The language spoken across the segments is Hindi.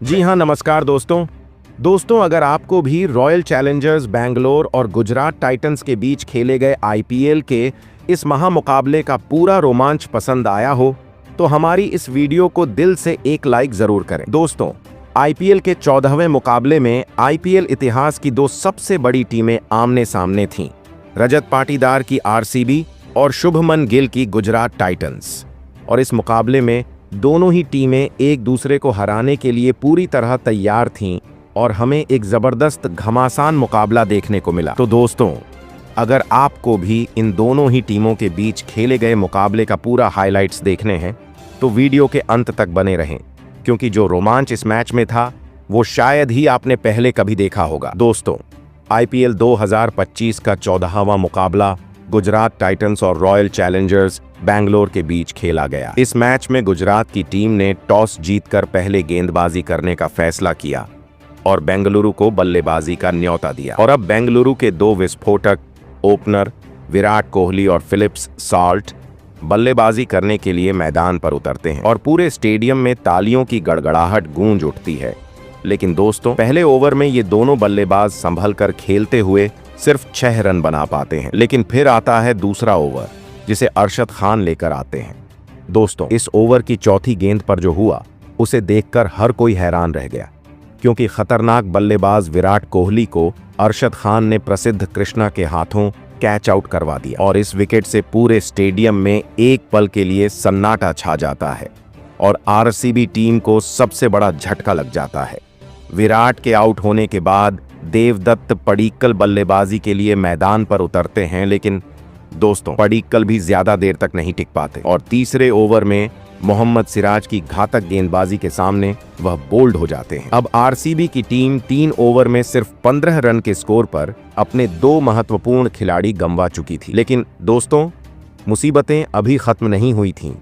जी हाँ, नमस्कार दोस्तों अगर आपको भी रॉयल चैलेंजर्स बैंगलोर और गुजरात टाइटंस के बीच खेले गए आईपीएल के इस महामुकाबले का पूरा रोमांच पसंद आया हो तो हमारी इस वीडियो को दिल से एक लाइक जरूर करें। दोस्तों, आईपीएल के 14वें मुकाबले में आईपीएल इतिहास की दो सबसे बड़ी टीमें आमने सामने थीं, रजत पाटीदार की आरसीबी और शुभमन गिल की गुजरात टाइटंस। और इस मुकाबले में दोनों ही टीमें एक दूसरे को हराने के लिए पूरी तरह तैयार थीं और हमें एक जबरदस्त घमासान मुकाबला देखने को मिला। तो दोस्तों, अगर आपको भी इन दोनों ही टीमों के बीच खेले गए मुकाबले का पूरा हाइलाइट्स देखने हैं तो वीडियो के अंत तक बने रहें, क्योंकि जो रोमांच इस मैच में था वो शायद ही आपने पहले कभी देखा होगा। दोस्तों, आईपीएल 2025 का 14वां मुकाबला गुजरात टाइटंस और रॉयल चैलेंजर्स बैंगलोर के बीच खेला गया। इस मैच में गुजरात की टीम ने टॉस जीतकर पहले गेंदबाजी करने का फैसला किया और बेंगलुरु को बल्लेबाजी का न्योता दिया। और अब बेंगलुरु के दो विस्फोटक ओपनर विराट कोहली और फिलिप्स सॉल्ट बल्लेबाजी करने के लिए मैदान पर उतरते हैं और पूरे स्टेडियम में तालियों की गड़गड़ाहट गूंज उठती है। लेकिन दोस्तों, पहले ओवर में ये दोनों बल्लेबाज संभल कर खेलते हुए सिर्फ 6 रन बना पाते हैं। लेकिन फिर आता है दूसरा ओवर, जिसे अरशद खान लेकर आते हैं। दोस्तों, इस ओवर की चौथी गेंद पर जो हुआ उसे देखकर हर कोई हैरान रह गया, क्योंकि खतरनाक बल्लेबाज विराट कोहली को अरशद खान ने प्रसिद्ध कृष्णा के हाथों कैच आउट करवा दिया और इस विकेट से पूरे स्टेडियम में एक पल के लिए सन्नाटा छा जाता है और आरसीबी टीम को सबसे बड़ा झटका लग जाता है। विराट के आउट होने के बाद देवदत्त पडिक्कल बल्लेबाजी के लिए मैदान पर उतरते हैं, लेकिन दोस्तों, पडिक्कल भी ज्यादा देर तक नहीं टिक पाते और तीसरे ओवर में मोहम्मद सिराज की घातक गेंदबाजी के सामने वह बोल्ड हो जाते हैं। अब आरसीबी की टीम 3 ओवर में सिर्फ 15 रन के स्कोर पर अपने 2 महत्वपूर्ण खिलाड़ी गंवा चुकी थी। लेकिन दोस्तों, मुसीबतें अभी खत्म नहीं हुई थीं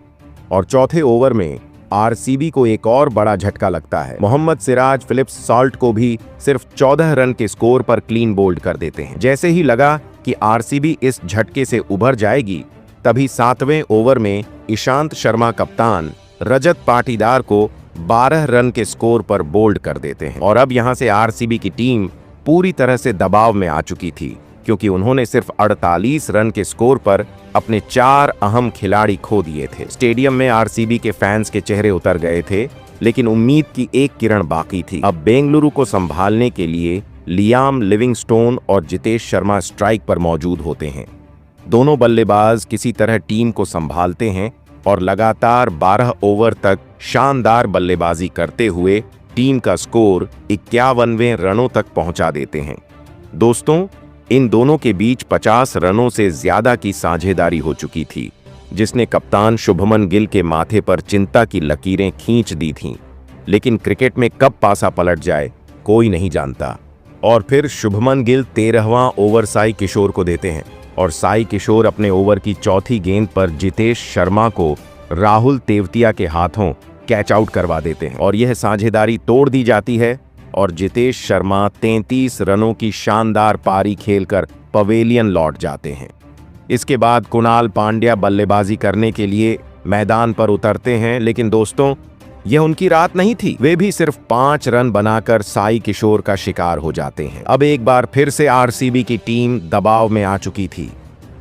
और चौथे ओवर में आरसीबी को एक और बड़ा झटका लगता है। मोहम्मद सिराज फिलिप्स सॉल्ट को भी सिर्फ 14 रन के स्कोर पर क्लीन बोल्ड कर देते हैं। जैसे ही लगा कि आरसीबी इस झटके से उभर जाएगी, तभी 7वें ओवर में ईशांत शर्मा कप्तान रजत पाटीदार को 12 रन के स्कोर पर बोल्ड कर देते हैं। और अब यहां से आरसीबी की टीम पूरी तरह से दबाव में आ चुकी थी, क्योंकि उन्होंने सिर्फ 48 रन के स्कोर पर अपने 4 अहम खिलाड़ी खो दिए थे। स्टेडियम में आरसीबी के फैंस के चेहरे उतर गए थे, लेकिन उम्मीद की एक किरण बाकी थी। अब बेंगलुरु को संभालने के लिए लियाम लिविंगस्टोन और जितेश शर्मा स्ट्राइक पर मौजूद होते हैं। दोनों बल्लेबाज किसी तरह टीम को संभालते हैं और लगातार 12 ओवर तक शानदार बल्लेबाजी करते हुए टीम का स्कोर 51वें रनों तक पहुंचा देते हैं। दोस्तों, इन दोनों के बीच 50 रनों से ज्यादा की साझेदारी हो चुकी थी, जिसने कप्तान शुभमन गिल के माथे पर चिंता की लकीरें खींच दी थीं। लेकिन क्रिकेट में कब पासा पलट जाए कोई नहीं जानता। और फिर शुभमन गिल 13वां ओवर साई किशोर को देते हैं और साई किशोर अपने ओवर की चौथी गेंद पर जितेश शर्मा को राहुल तेवतिया के हाथों कैच आउट करवा देते हैं और यह साझेदारी तोड़ दी जाती है और जितेश शर्मा 33 रनों की शानदार पारी खेलकर पवेलियन लौट जाते हैं। इसके बाद कुणाल पांड्या बल्लेबाजी करने के लिए मैदान पर उतरते हैं, लेकिन दोस्तों, यह उनकी रात नहीं थी। वे भी सिर्फ 5 रन बनाकर साई किशोर का शिकार हो जाते हैं। अब एक बार फिर से आरसीबी की टीम दबाव में आ चुकी थी,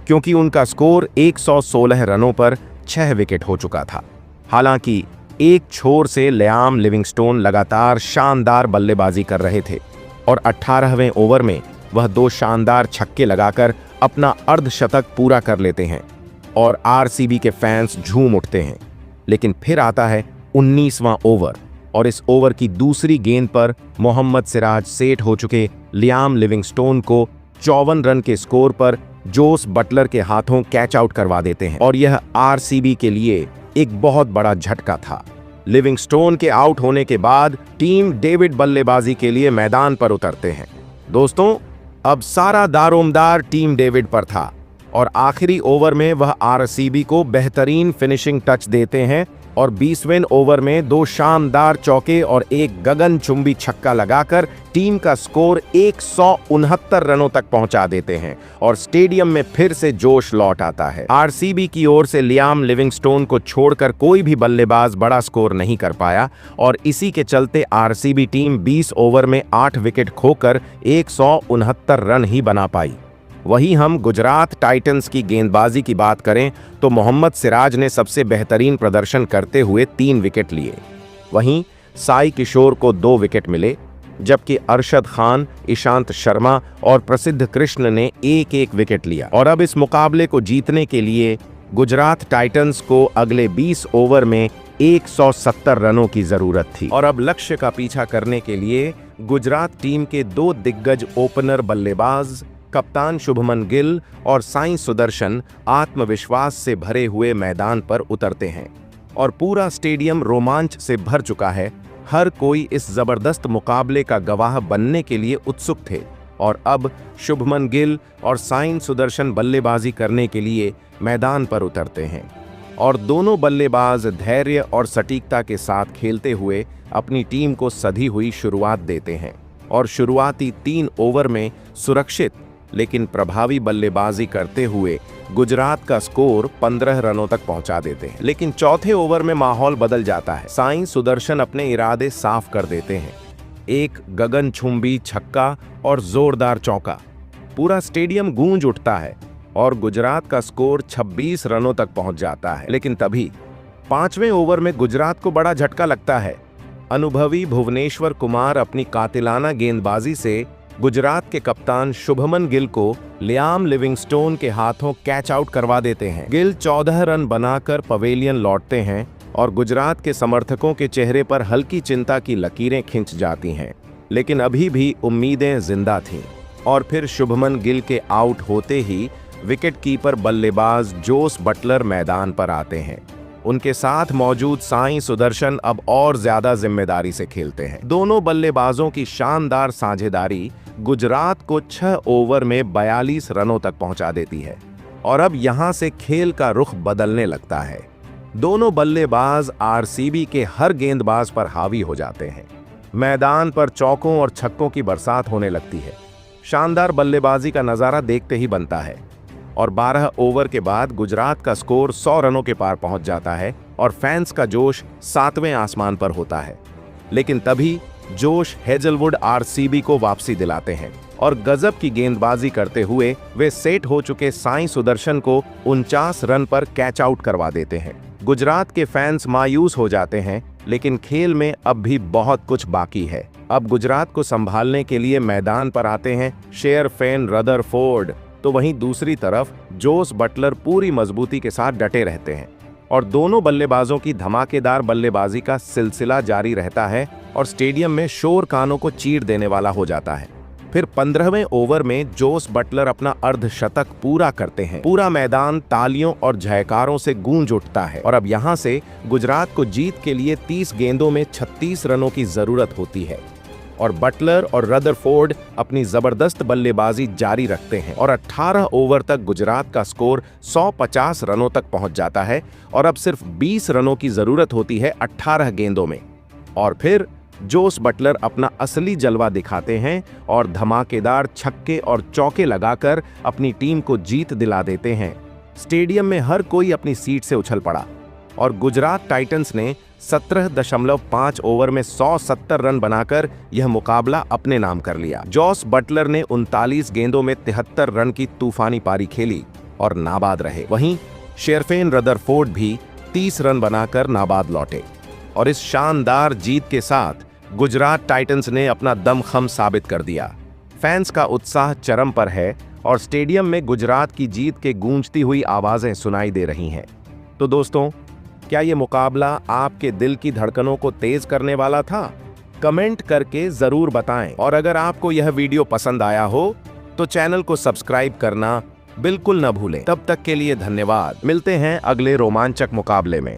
क्योंकि उनका स्कोर 116 रनों पर 6 विकेट हो चुका था। हालांकि एक छोर से लियाम लिविंगस्टोन लगातार शानदार बल्लेबाजी कर रहे थे और 18वें ओवर में वह 2 शानदार छक्के लगाकर अपना अर्धशतक पूरा कर लेते हैं और आरसीबी के फैंस झूम उठते हैं। लेकिन फिर आता है 19वां ओवर और इस ओवर की दूसरी गेंद पर मोहम्मद सिराज सेट हो चुके लियाम लिविंगस्टोन को 54 रन के स्कोर पर जोस बटलर के हाथों कैच आउट करवा देते हैं और यह आरसीबी के लिए एक बहुत बड़ा झटका था। लिविंगस्टोन के आउट होने के बाद टीम डेविड बल्लेबाजी के लिए मैदान पर उतरते हैं। दोस्तों, अब सारा दारोमदार टीम डेविड पर था और आखिरी ओवर में वह आरसीबी को बेहतरीन फिनिशिंग टच देते हैं और 20वें ओवर में 2 शानदार चौके और एक गगनचुंबी छक्का लगाकर टीम का स्कोर 169 रनों तक पहुंचा देते हैं और स्टेडियम में फिर से जोश लौट आता है। आरसीबी की ओर से लियाम लिविंगस्टोन को छोड़कर कोई भी बल्लेबाज बड़ा स्कोर नहीं कर पाया और इसी के चलते आरसीबी टीम 20 ओवर में 8 विकेट खोकर 169 रन ही बना पाई। वहीं हम गुजरात टाइटंस की गेंदबाजी की बात करें तो मोहम्मद सिराज ने सबसे बेहतरीन प्रदर्शन करते हुए 3 विकेट लिए। वहीं साई किशोर को 2 विकेट मिले, जबकि अरशद खान, ईशांत शर्मा और प्रसिद्ध कृष्ण ने 1-1 विकेट लिया। और अब इस मुकाबले को जीतने के लिए गुजरात टाइटंस को अगले 20 ओवर में 170 रनों की जरूरत थी। और अब लक्ष्य का पीछा करने के लिए गुजरात टीम के 2 दिग्गज ओपनर बल्लेबाज कप्तान शुभमन गिल और साई सुदर्शन आत्मविश्वास से भरे हुए मैदान पर उतरते हैं और पूरा स्टेडियम रोमांच से भर चुका है। हर कोई इस जबरदस्त मुकाबले का गवाह बनने के लिए उत्सुक थे और अब शुभमन गिल और साई सुदर्शन बल्लेबाजी करने के लिए मैदान पर उतरते हैं और दोनों बल्लेबाज धैर्य और सटीकता के साथ खेलते हुए अपनी टीम को सधी हुई शुरुआत देते हैं और शुरुआती 3 ओवर में सुरक्षित लेकिन प्रभावी बल्लेबाजी करते हुए गुजरात का स्कोर 15 रनों तक पहुंचा देते हैं। लेकिन चौथे ओवर में माहौल बदल जाता है। साई सुदर्शन अपने इरादे साफ कर देते हैं। एक गगनचुंबी छक्का और जोरदार चौका, पूरा स्टेडियम गूंज उठता है और गुजरात का स्कोर 26 रनों तक पहुंच जाता है। लेकिन तभी 5वें ओवर में गुजरात को बड़ा झटका लगता है। अनुभवी भुवनेश्वर कुमार अपनी कातिलाना गेंदबाजी से गुजरात के कप्तान शुभमन गिल को लियाम लिविंगस्टोन के हाथों कैच आउट करवा देते हैं। गिल 14 रन बनाकर पवेलियन लौटते हैं और गुजरात के समर्थकों के चेहरे पर हल्की चिंता की लकीरें खिंच जाती हैं, लेकिन अभी भी उम्मीदें जिंदा थीं। और फिर शुभमन गिल के आउट होते ही विकेटकीपर बल्लेबाज जोस बटलर मैदान पर आते हैं। उनके साथ मौजूद साई सुदर्शन अब और ज्यादा जिम्मेदारी से खेलते हैं। दोनों बल्लेबाजों की शानदार साझेदारी गुजरात को 6 ओवर में 42 रनों तक पहुंचा देती है और अब यहां से खेल का रुख बदलने लगता है। दोनों बल्लेबाज आरसीबी के हर गेंदबाज पर हावी हो जाते हैं। मैदान पर चौकों और छक्कों की बरसात होने लगती है। शानदार बल्लेबाजी का नजारा देखते ही बनता है और 12 ओवर के बाद गुजरात का स्कोर 100 रनों के पार पहुंच जाता है और फैंस का जोश 7वें आसमान पर होता है। लेकिन तभी जोश हेजलवुड आरसीबी को वापसी दिलाते हैं और गजब की गेंदबाजी करते हुए वे सेट हो चुके साई सुदर्शन को 49 रन पर कैच आउट करवा देते हैं। गुजरात के फैंस मायूस हो जाते हैं, लेकिन खेल में अब भी बहुत कुछ बाकी है। अब गुजरात को संभालने के लिए मैदान पर आते हैं शेरफेन रदरफोर्ड, तो वहीं दूसरी तरफ जोस बटलर पूरी मजबूती के साथ डटे रहते हैं और दोनों बल्लेबाजों की धमाकेदार बल्लेबाजी का सिलसिला जारी रहता है और स्टेडियम में शोर कानों को चीर देने वाला हो जाता है। फिर 15वें ओवर में जोस बटलर अपना अर्धशतक पूरा करते हैं। पूरा मैदान तालियों और जयकारों से गूंज उठता है और अब यहां से गुजरात को जीत के लिए 30 गेंदों में 36 रनों की जरूरत होती है और बटलर और रदरफोर्ड अपनी जबरदस्त बल्लेबाजी जारी रखते हैं और 18 ओवर तक गुजरात का स्कोर 150 रनों तक पहुंच जाता है और अब सिर्फ 20 रनों की जरूरत होती है 18 गेंदों में। और फिर जोस बटलर अपना असली जलवा दिखाते हैं और धमाकेदार छक्के और चौके लगाकर अपनी टीम को जीत दिला देते हैं। स्टेडियम में हर कोई अपनी सीट से उछल पड़ा और गुजरात टाइटंस ने 17.5 ओवर में 170 रन बनाकर यह मुकाबला अपने नाम कर लिया। जोस बटलर ने 39 गेंदों में 73 रन की तूफानी पारी खेली और नाबाद रहे। वहीं शेरफेन रदरफोर्ड भी 30 रन बनाकर नाबाद लौटे और इस शानदार जीत के साथ गुजरात टाइटंस ने अपना दमखम साबित कर दिया। फैंस का उत्साह चरम पर है और स्टेडियम में गुजरात की जीत के गूंजती हुई आवाजें सुनाई दे रही हैं। तो दोस्तों, क्या ये मुकाबला आपके दिल की धड़कनों को तेज करने वाला था? कमेंट करके जरूर बताएं और अगर आपको यह वीडियो पसंद आया हो तो चैनल को सब्सक्राइब करना बिल्कुल न भूलें। तब तक के लिए धन्यवाद। मिलते हैं अगले रोमांचक मुकाबले में।